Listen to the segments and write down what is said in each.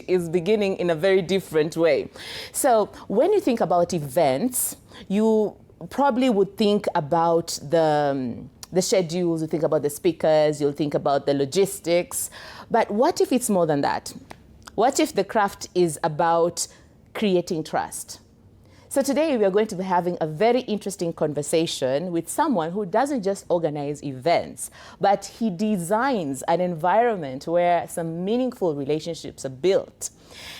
is beginning in a very different way. So when you think about events, you probably would think about the schedules, you think about the speakers, you'll think about the logistics. But what if it's more than that? What if the craft is about creating trust? So today we are going to be having a very interesting conversation with someone who doesn't just organize events, but he designs an environment where some meaningful relationships are built.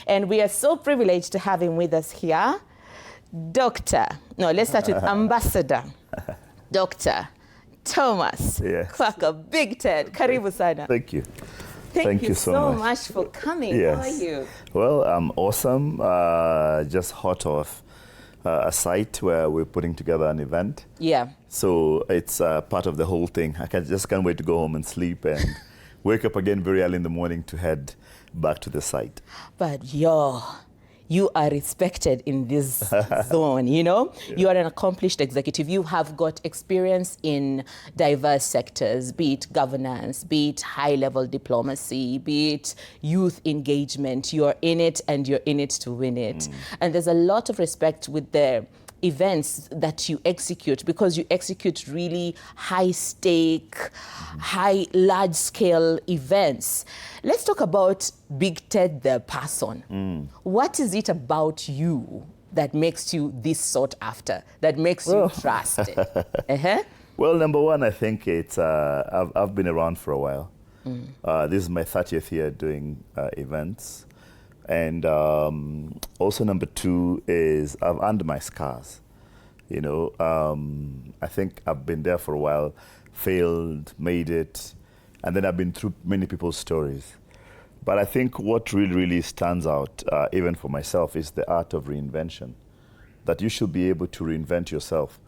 And we are so privileged to have him with us here. Let's start with Ambassador, Dr. Thomas Kwaka, Big Ted. Karibu sana. Thank you. Thank you so much for coming. Yes. How are you? Well, I'm awesome. Just hot off a site where we're putting together an event. Yeah. So it's part of the whole thing. I can't wait to go home and sleep and wake up again very early in the morning to head back to the site. But you are respected in this zone, you know? Yeah. You are an accomplished executive. You have got experience in diverse sectors, be it governance, be it high-level diplomacy, be it youth engagement. You're in it and you're in it to win it. And there's a lot of respect with the events that you execute, because you execute really high-stake, large-scale events. Let's talk about Big Ted the person. What is it about you that makes you this sought after, that makes you trusted? Well, number one, I think it's I've been around for a while. This is my 30th year doing events. And also number two is I've earned my scars. You know, I think I've been there for a while, failed, made it, and then I've been through many people's stories. But I think what really stands out, even for myself, is the art of reinvention. That you should be able to reinvent yourself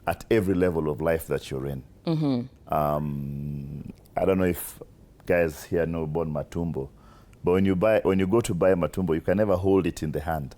at every level of life that you're in. I don't know if guys here know about matumbo. But when you go to buy a matumbo, you can never hold it in the hand.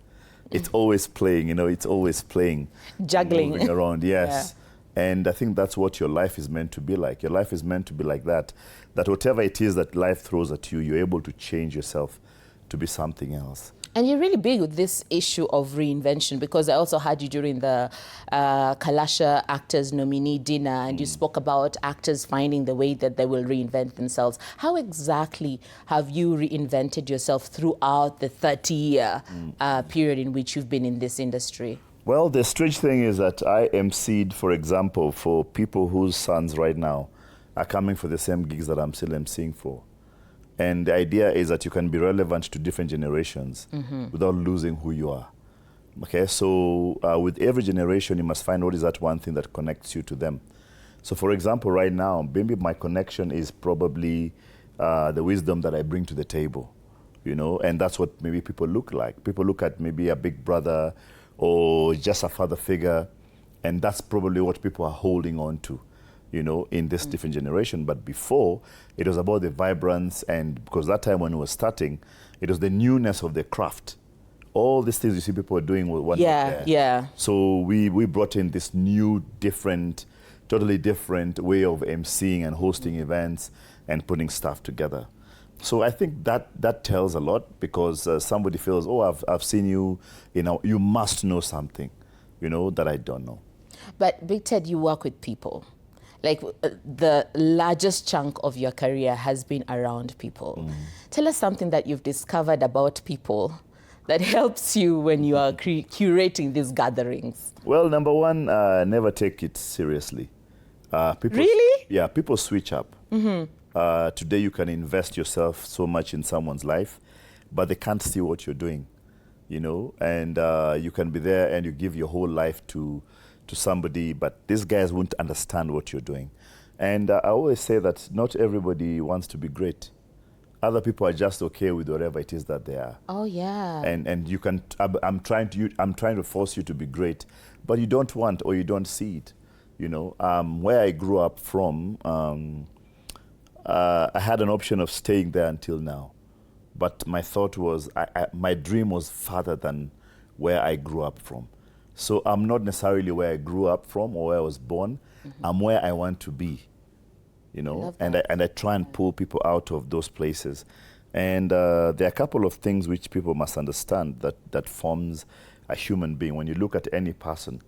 It's always playing, you know, it's always playing. Juggling. Moving around, yes. Yeah. And I think that's what your life is meant to be like. Your life is meant to be like that. That whatever it is that life throws at you, you're able to change yourself to be something else. And you're really big with this issue of reinvention, because I also had you during the Kalasha Actors Nominee Dinner, and you spoke about actors finding the way that they will reinvent themselves. How exactly have you reinvented yourself throughout the 30-year period in which you've been in this industry? Well, the strange thing is that I emceed, for example, for people whose sons right now are coming for the same gigs that I'm still emceeing for. And the idea is that you can be relevant to different generations without losing who you are. Okay, so with every generation, you must find what is that one thing that connects you to them. So for example, right now, maybe my connection is probably the wisdom that I bring to the table, you know, and that's what maybe people look like. People look at maybe a big brother or just a father figure, and that's probably what people are holding on to, you know, in this different generation. But before, it was about the vibrance, and because that time when we were starting, it was the newness of the craft. All these things you see people are doing were not there. So we brought in this new, different, totally different way of emceeing and hosting events and putting stuff together. So I think that tells a lot, because somebody feels, oh, I've seen you, you know, you must know something, you know, that I don't know. But Big Ted, you work with people. Like the largest chunk of your career has been around people. Tell us something that you've discovered about people that helps you when you are curating these gatherings. Well, number one, never take it seriously. People, really? Yeah, people switch up. Today you can invest yourself so much in someone's life, but they can't see what you're doing, you know, and you can be there and you give your whole life to somebody, but these guys won't understand what you're doing. And I always say that not everybody wants to be great. Other people are just okay with whatever it is that they are. Oh yeah. And you can. I'm trying to force you to be great, but you don't want, or you don't see it. You know, where I grew up from, I had an option of staying there until now, but my thought was, my dream was farther than where I grew up from. So I'm not necessarily where I grew up from or where I was born. I'm where I want to be, you know, and I try and pull people out of those places And there are a couple of things which people must understand that forms a human being. When you look at any person,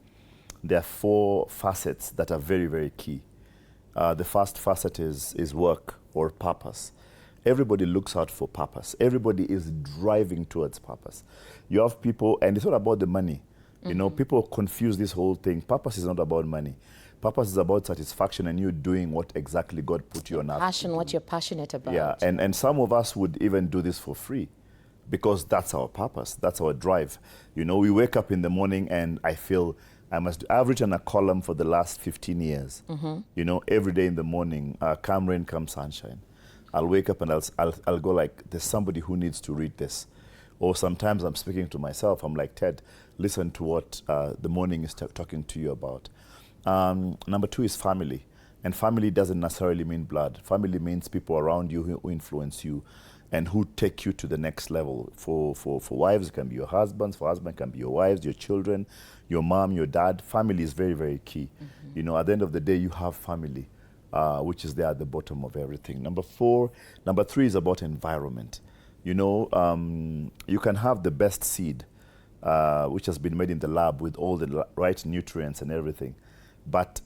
there are 4 facets that are very, very key. The first facet is work or purpose. Everybody looks out for purpose. Everybody is driving towards purpose. You have people, and it's not about the money. You know, people confuse this whole thing. Purpose is not about money. Purpose is about satisfaction and you doing what exactly God put you on earth. Passion, what you're passionate about. Yeah, and some of us would even do this for free because that's our purpose, that's our drive. You know, we wake up in the morning and I feel I've written a column for the last 15 years. You know, every day in the morning, come rain, come sunshine. I'll wake up and I'll go like, there's somebody who needs to read this. Or sometimes I'm speaking to myself, I'm like, Ted, listen to what the morning is talking to you about. Number 2 is family. And family doesn't necessarily mean blood. Family means people around you who influence you and who take you to the next level. For wives, it can be your husbands. For husbands, it can be your wives, your children, your mom, your dad. Family is very, very key. You know, at the end of the day, you have family, which is there at the bottom of everything. Number 3 is about environment. You know, you can have the best seed, which has been made in the lab with all the right nutrients and everything. But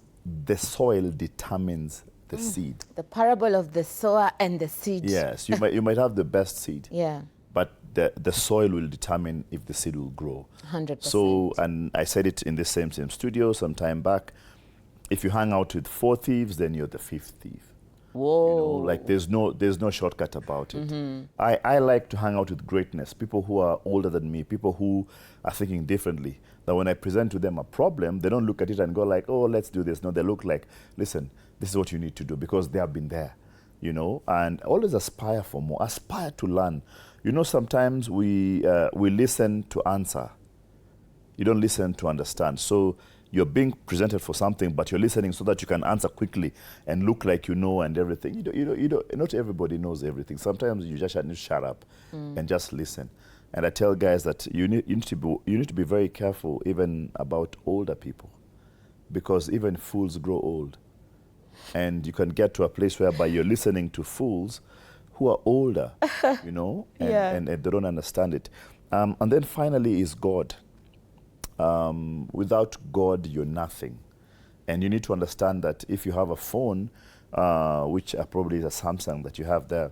the soil determines the seed. The parable of the sower and the seed. Yes, you might have the best seed. Yeah. But the soil will determine if the seed will grow. 100%. So, and I said it in the same studio some time back, if you hang out with 4 thieves, then you're the 5th thief. Whoa. You know, like there's no shortcut about it. I like to hang out with greatness, people who are older than me, people who are thinking differently. That when I present to them a problem, they don't look at it and go like, oh, let's do this. No, they look like, listen, this is what you need to do because they have been there, you know, and always aspire for more, aspire to learn. You know, sometimes we listen to answer. You don't listen to understand. So you're being presented for something, but you're listening so that you can answer quickly and look like you know and everything. You don't, not everybody knows everything. Sometimes you just need to shut up and just listen. And I tell guys that you need to be very careful even about older people, because even fools grow old. And you can get to a place whereby you're listening to fools who are older, you know, and they don't understand it. And then finally is God. Without God, you're nothing. And you need to understand that if you have a phone, which probably is a Samsung that you have there,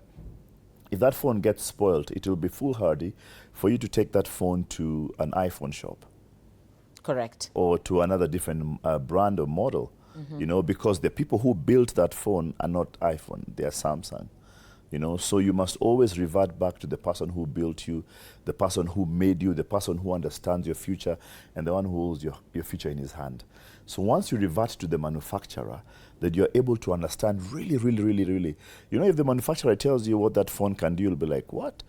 if that phone gets spoiled, it will be foolhardy for you to take that phone to an iPhone shop. Correct. Or to another different brand or model, you know, because the people who built that phone are not iPhone, they are Samsung. You know, so you must always revert back to the person who built you, the person who made you, the person who understands your future, and the one who holds your future in his hand. So once you revert to the manufacturer, that you're able to understand really, really, really, really. You know, if the manufacturer tells you what that phone can do, you'll be like, what?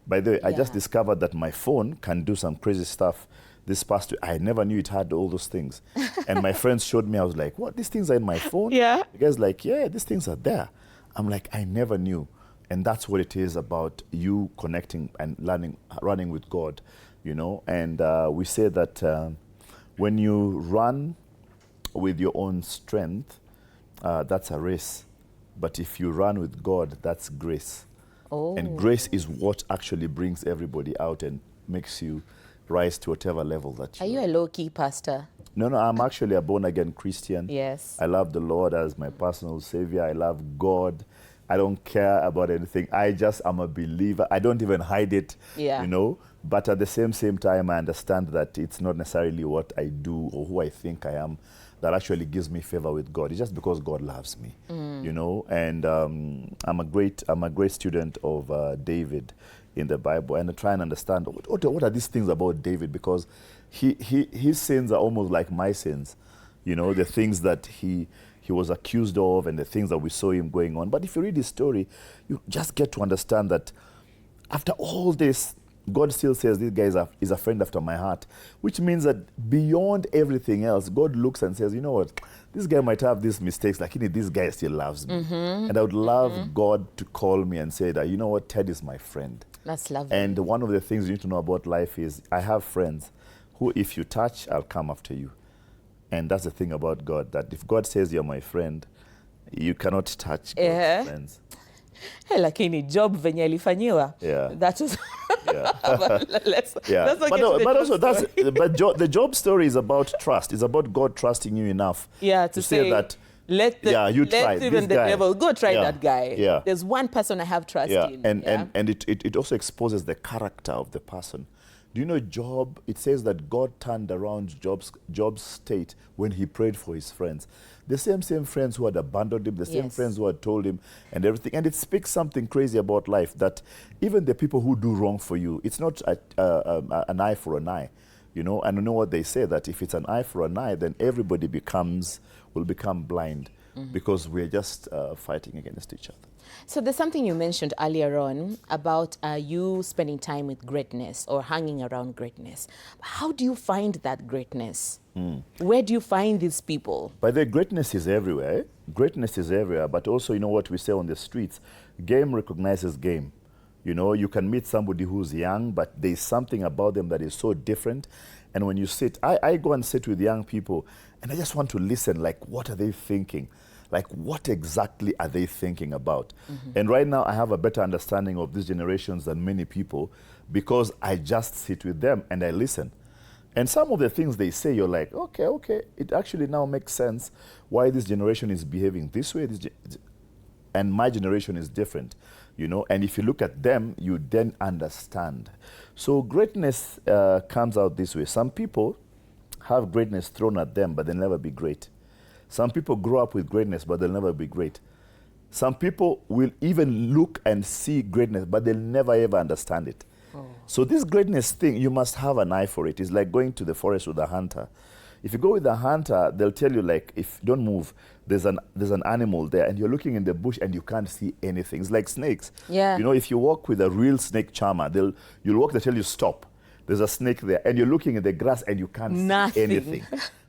By the way, I just discovered that my phone can do some crazy stuff this past week. I never knew it had all those things. And my friends showed me, I was like, what? These things are in my phone? Yeah. The guy's like, yeah, these things are there. I'm like, I never knew. And that's what it is about, you connecting and running with God, you know. And we say that when you run with your own strength, that's a race. But if you run with God, that's grace. Oh. And grace is what actually brings everybody out and makes you rise to whatever level that you are. Are you a low-key pastor? No, I'm actually a born-again Christian. Yes. I love the Lord as my personal savior. I love God. I don't care about anything. I'm a believer. I don't even hide it, you know. But at the same time, I understand that it's not necessarily what I do or who I think I am that actually gives me favor with God. It's just because God loves me, you know. And I'm a great student of David in the Bible, and I try and understand what are these things about David, because his sins are almost like my sins, you know, the things that he was accused of and the things that we saw him going on. But if you read his story, you just get to understand that after all this, God still says this guy is a friend after my heart, which means that beyond everything else, God looks and says, you know what, this guy might have these mistakes, like this guy still loves me. And I would love God to call me and say that, you know what, Ted is my friend. That's lovely. And one of the things you need to know about life is I have friends who, if you touch, I'll come after you. And that's the thing about God, that if God says you're my friend, you cannot touch God's friends. Lakini job venye alifanyiwa. Yeah. That was Yeah. let's Yeah. not get to the But job also story. the job story is about trust. It's about God trusting you enough to say that let try even this the guy. devil go try Yeah. that guy. Yeah. There's one person I have trust in. And it also exposes the character of the person. Do you know Job? It says that God turned around Job's state when he prayed for his friends. The same friends who had abandoned him, the same friends who had told him and everything. And it speaks something crazy about life, that even the people who do wrong for you, it's not an eye for an eye. You know, and you know what they say, that if it's an eye for an eye, then everybody will become blind, because we're just fighting against each other. So there's something you mentioned earlier on about you spending time with greatness or hanging around greatness. How do you find that greatness? Where do you find these people? By the way, greatness is everywhere. Greatness is everywhere, but also, you know what we say on the streets, game recognizes game. You know, you can meet somebody who's young, but there's something about them that is so different. And when you sit, I go and sit with young people, and I just want to listen, like, what are they thinking? Like, what exactly are they thinking about? And right now, I have a better understanding of these generations than many people, because I just sit with them and I listen. And some of the things they say, you're like, okay, it actually now makes sense why this generation is behaving this way, and my generation is different, you know. And if you look at them, you then understand. So greatness comes out this way. Some people have greatness thrown at them, but they'll never be great. Some people grow up with greatness, but they'll never be great. Some people will even look and see greatness, but they'll never ever understand it. So this greatness thing, you must have an eye for it. It's like going to the forest with a hunter. If you go with a hunter, they'll tell you, like, if don't move, there's an animal there, and you're looking in the bush and you can't see anything. It's like snakes. Yeah. You know, if you walk with a real snake charmer, you'll walk, they'll tell you stop. There's a snake there, and you're looking in the grass and you can't see anything.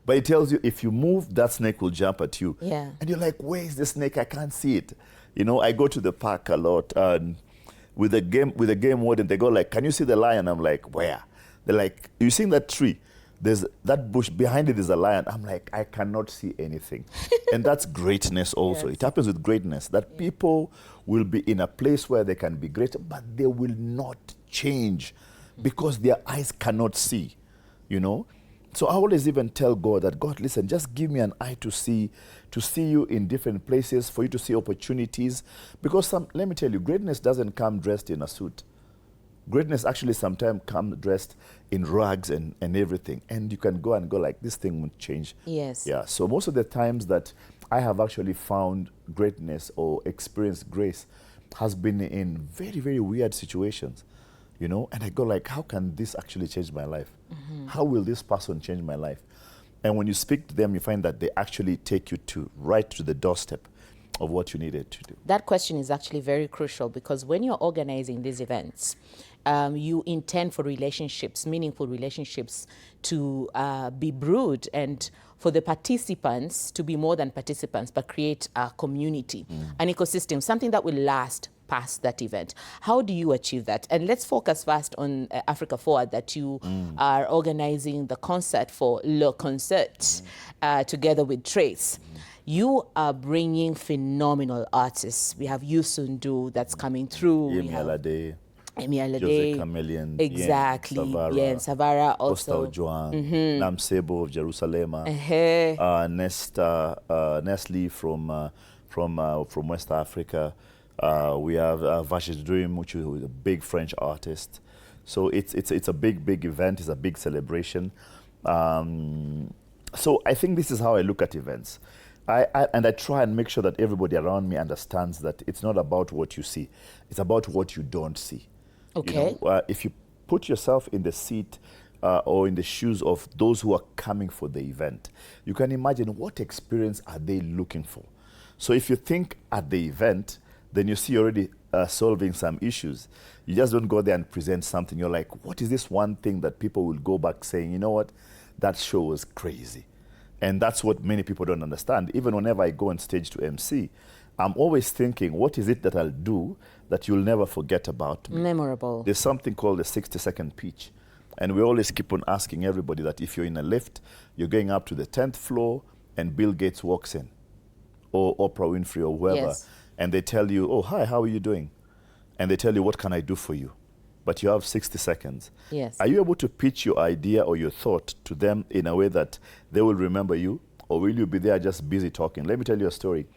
But it tells you if you move, that snake will jump at you. Yeah. And you're like, where is the snake? I can't see it. You know, I go to the park a lot, with a game warden. They go like, can you see the lion? I'm like, where? They're like, you seen that tree? There's that bush behind it is a lion. I'm like, I cannot see anything. And that's greatness also. Yes. It happens with greatness, that people will be in a place where they can be great, but they will not change because their eyes cannot see, you know? So I always even tell God that, God, listen, just give me an eye to see you in different places, for you to see opportunities. Because let me tell you, greatness doesn't come dressed in a suit. Greatness actually sometimes comes dressed in rags and everything. And you can go like, this thing won't change. Yes. Yeah. So most of the times that I have actually found greatness or experienced grace has been in very, very weird situations. You know, and I go like, how can this actually change my life? How will this person change my life? And when you speak to them, you find that they actually take you right to the doorstep of what you needed to do. That question is actually very crucial, because when you're organizing these events, you intend for relationships, meaningful relationships, to be brewed, and for the participants to be more than participants, but create a community, an ecosystem, something that will last past that event. How do you achieve that? And let's focus first on Africa Forward, that you are organizing the concert for Le Concert together with Trace. You are bringing phenomenal artists. We have Yusundu that's coming through. Emi Alade, Jose Chameleon, exactly. Yen Savara also. Costa Ojuang, Namsebo of Jerusalem, Nestle from West Africa. We have Vash's Dream, which is a big French artist. So it's a big event. It's a big celebration. So I think this is how I look at events. I try and make sure that everybody around me understands that it's not about what you see. It's about what you don't see. Okay. You know, if you put yourself in the seat or in the shoes of those who are coming for the event, you can imagine what experience are they looking for. So if you think at the event, then you see already solving some issues. You just don't go there and present something. You're like, what is this one thing that people will go back saying, you know what, that show was crazy. And that's what many people don't understand. Even whenever I go on stage to MC, I'm always thinking, what is it that I'll do that you'll never forget about me? Memorable. There's something called the 60-second pitch. And we always keep on asking everybody that if you're in a lift, you're going up to the 10th floor and Bill Gates walks in, or Oprah Winfrey or whoever. Yes. and they tell you, oh, hi, how are you doing? And they tell you, what can I do for you? But you have 60 seconds. Yes. Are you able to pitch your idea or your thought to them in a way that they will remember you? Or will you be there just busy talking? Let me tell you a story.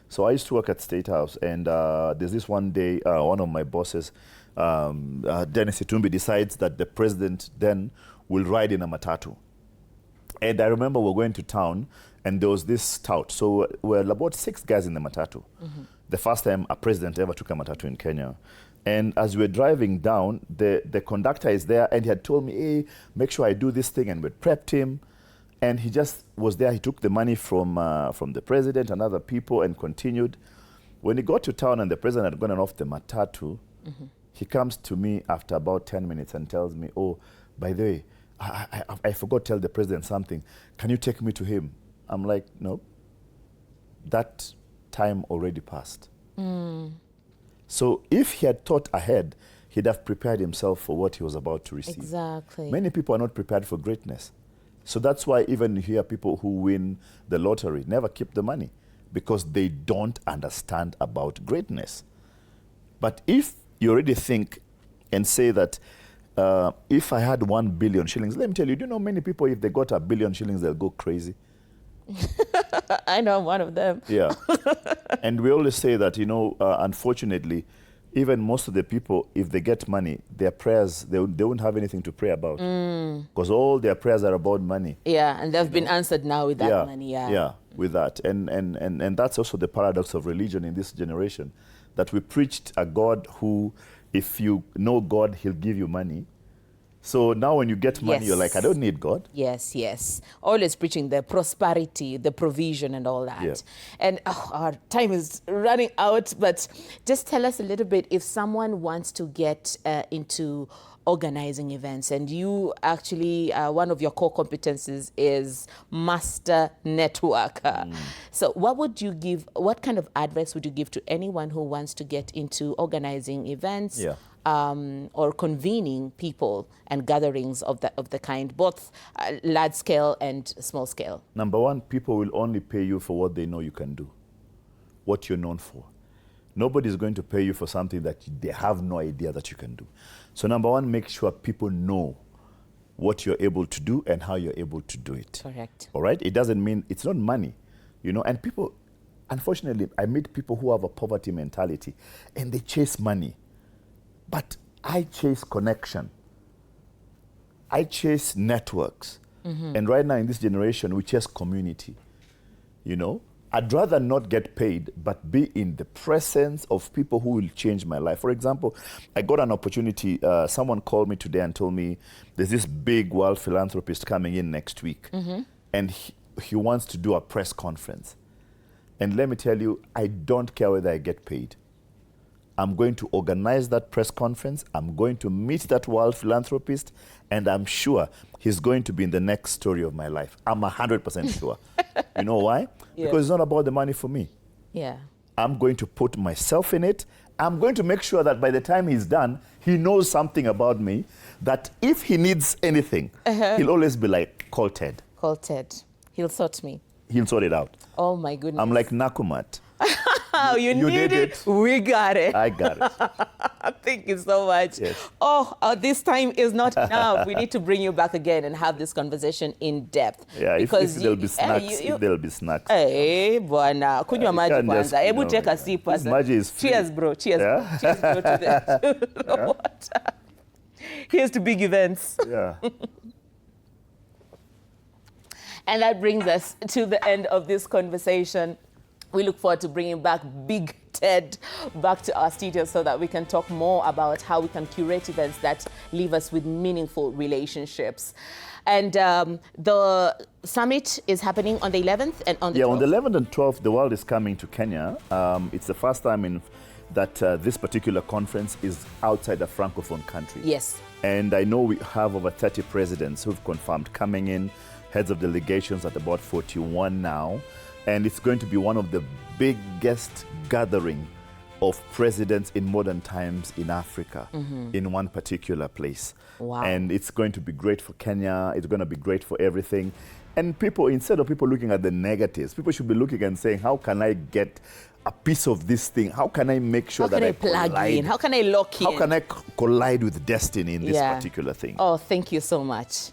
So I used to work at State House, and there's this one day, one of my bosses, Dennis Itumbi, decides that the president then will ride in a matatu. And I remember we're going to town, and there was this tout. So we're about 6 guys in the matatu. Mm-hmm. The first time a president ever took a matatu in Kenya. And as we were driving down, the conductor is there, and he had told me, hey, make sure I do this thing, and we prepped him. And he just was there. He took the money from the president and other people and continued. When he got to town and the president had gone off the matatu, mm-hmm. he comes to me after about 10 minutes and tells me, oh, by the way, I forgot to tell the president something. Can you take me to him? I'm like, no, that time already passed. Mm. So if he had thought ahead, he'd have prepared himself for what he was about to receive. Exactly. Many people are not prepared for greatness. So that's why even you hear people who win the lottery never keep the money, because they don't understand about greatness. But if you already think and say that if I had 1 billion shillings, let me tell you, do you know many people, if they got 1 billion shillings, they'll go crazy? I know I'm one of them. Yeah. And we always say that, unfortunately, even most of the people, if they get money, their prayers, they won't have anything to pray about. Because all their prayers are about money. Yeah, and they've been answered now with that money. Yeah, with that. And that's also the paradox of religion in this generation, that we preached a God who, if you know God, he'll give you money. So now when you get money, you're like, I don't need God. Yes, yes. Always preaching the prosperity, the provision and all that. Yeah. And our time is running out, but just tell us a little bit, if someone wants to get into organizing events, and you actually, one of your core competencies is master networker. So what kind of advice would you give to anyone who wants to get into organizing events? Yeah. Or convening people and gatherings of the kind, both large scale and small scale? Number one, people will only pay you for what they know you can do, what you're known for. Nobody's going to pay you for something that they have no idea that you can do. So number one, make sure people know what you're able to do and how you're able to do it. Correct. All right? It doesn't mean, it's not money, and people, unfortunately, I meet people who have a poverty mentality and they chase money. But I chase connection. I chase networks. Mm-hmm. And right now in this generation, we chase community. I'd rather not get paid, but be in the presence of people who will change my life. For example, I got an opportunity. Someone called me today and told me there's this big world philanthropist coming in next week. Mm-hmm. And he wants to do a press conference. And let me tell you, I don't care whether I get paid. I'm going to organize that press conference. I'm going to meet that world philanthropist, and I'm sure he's going to be in the next story of my life. I'm 100% sure. You know why? Yeah. Because it's not about the money for me. Yeah. I'm going to put myself in it. I'm going to make sure that by the time he's done, he knows something about me, that if he needs anything, he'll always be like, call Ted. Call Ted. He'll sort me. He'll sort it out. Oh, my goodness. I'm like Nakumat. You need it. We got it. I got it. Thank you so much. Yes. This time is not enough. We need to bring you back again and have this conversation in depth. Yeah, if there'll be snacks. If there'll be snacks. Hey, bwana. Kunywa maji kwanza. Hebu take a sip. Maji is free. Cheers, bro. Cheers. Yeah? Cheers, bro, to the water. Here's to big events. Yeah. And that brings us to the end of this conversation. We look forward to bringing back Big Ted back to our studios so that we can talk more about how we can curate events that leave us with meaningful relationships. And the summit is happening on the 11th and on the 12th. Yeah, on the 11th and 12th, the world is coming to Kenya. It's the first time that this particular conference is outside a Francophone country. Yes. And I know we have over 30 presidents who've confirmed coming in, heads of delegations at about 41 now. And it's going to be one of the biggest gathering of presidents in modern times in Africa, in one particular place. Wow. And it's going to be great for Kenya. It's going to be great for everything. And people, instead of people looking at the negatives, people should be looking and saying, how can I get a piece of this thing? How can I make sure that I plug collide? in? How can I lock in? How can I collide with destiny in this particular thing? Oh, thank you so much.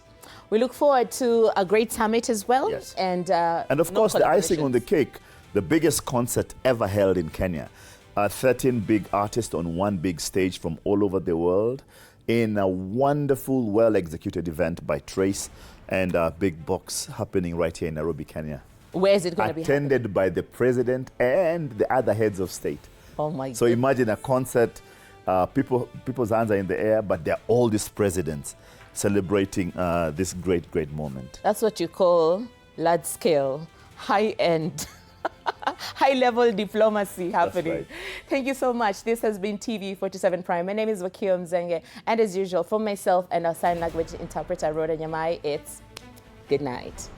We look forward to a great summit as well. Yes. And of course, the icing on the cake, the biggest concert ever held in Kenya. 13 big artists on one big stage from all over the world in a wonderful, well-executed event by Trace and a big box happening right here in Nairobi, Kenya. Where is it going to be happening? Attended by the president and the other heads of state. Oh my God. So imagine a concert, people's hands are in the air, but they're all these presidents celebrating this great, great moment. That's what you call large scale, high-end, high-level diplomacy happening. Right. Thank you so much. This has been TV47 Prime. My name is Wakio Mzenge. And as usual, for myself and our sign language interpreter, Rhoda Nyamai, it's good night.